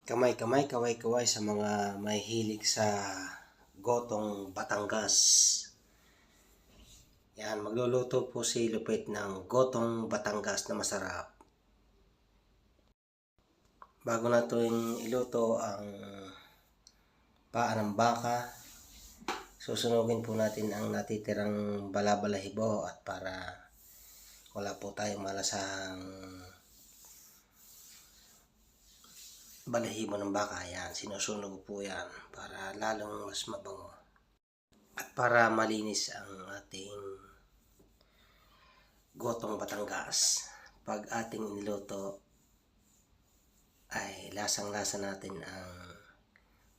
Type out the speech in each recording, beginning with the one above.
Kamay-kamay, kaway-kaway sa mga may hilig sa gotong Batangas. Yan, magluluto po si Lupit ng gotong Batangas na masarap. Bago natin iluto ang paa ng baka, susunugin po natin ang natitirang balabalahibo at para wala po tayong malasang balahibo ng baka. Yan, sinusunog po yan para lalong mas mabango at para malinis ang ating gotong Batangas. Pag ating iniluto ay lasang-lasa natin ang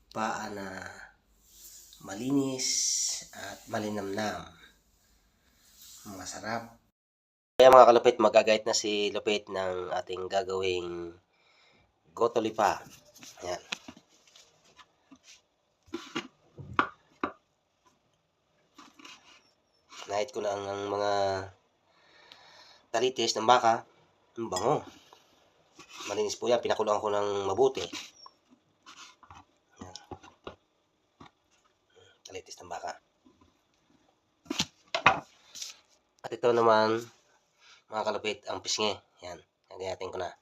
paa na malinis at malinamnam. Masarap. Kaya mga kalupit, magagayat na si Lupit ng ating gagawing goto lipa. Ayan. Nahit ko na ang mga talitis ng baka. Ang bango. Malinis po yan. Pinakuloan ko ng mabuti. Ayan. Talitis ng baka. At ito naman, mga kalupit, ang pisngi. Yan. Hagayatin ko na.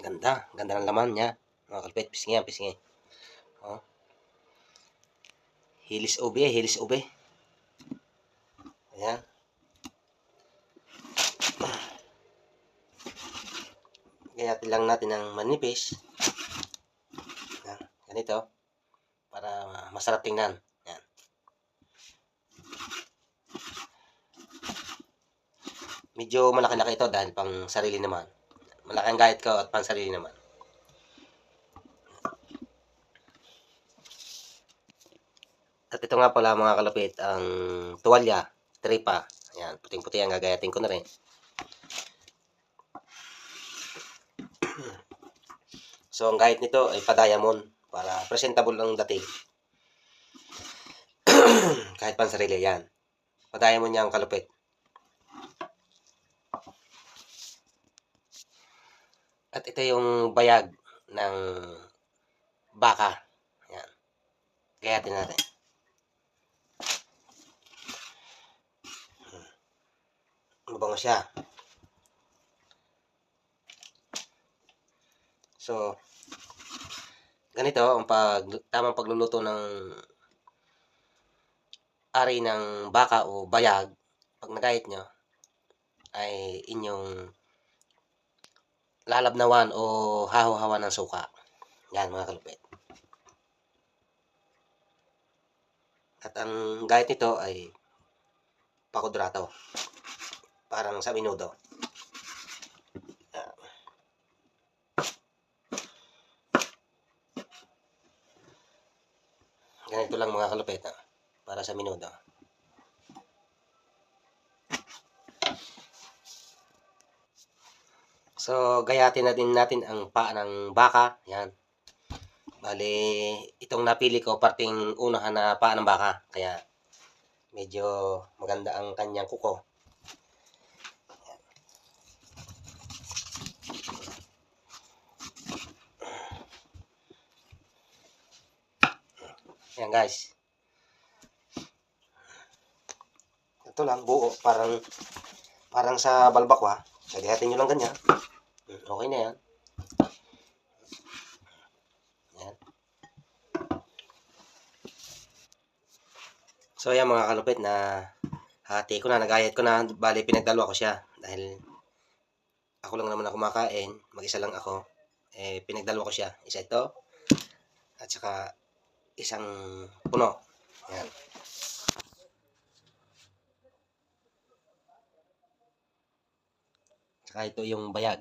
Ganda. Ganda ng laman niya. Mga kalupit, pisngi yan, pisngi. Oh. Hilis ube, hilis ube. Ayan. Gayatin lang natin ng manipis. Ayan. Ganito. Para masarap tingnan. Ayan. Medyo malaki-laki ito dahil pang sarili naman. Malaki ang gayat ko at pang sarili naman. At ito nga pala mga kalapit, ang tuwalya, tripa. Ayan, puting-puti ang gagayatin ko na rin. So, ang gayat nito ay pa-diamond para presentable ang dating. Kahit pang sarili, yan. Pa-diamond niya ang kalupit. At ito yung bayag ng baka. Ayan. Gayatin natin. Mabango siya. So, ganito ang tamang pagluluto ng ari ng baka o bayag. Pag nagayat nyo, ay inyong lalabnawan o hahawan ng suka. Yan mga kalupit. At ang gayat nito ay pakudrato. Parang sa minudo. Ganito lang mga kalupit. Para sa minudo. So, gayatin na din natin ang paa ng baka. Yan. Bali, itong napili ko, parting unahan na paa ng baka. Kaya, medyo maganda ang kanyang kuko. Yan guys. Ito lang, buo. Parang sa balbakwa. Gayatin nyo lang ganyan. Okay na yan. Yan. So yan mga kalupit, na hati ko na, nagayat ko na, bali pinagdalwa ko siya dahil ako lang naman ako kumakain, mag-isa lang ako, pinagdalwa ko siya, isa ito at saka isang puno. Yan. Saka ito yung bayag.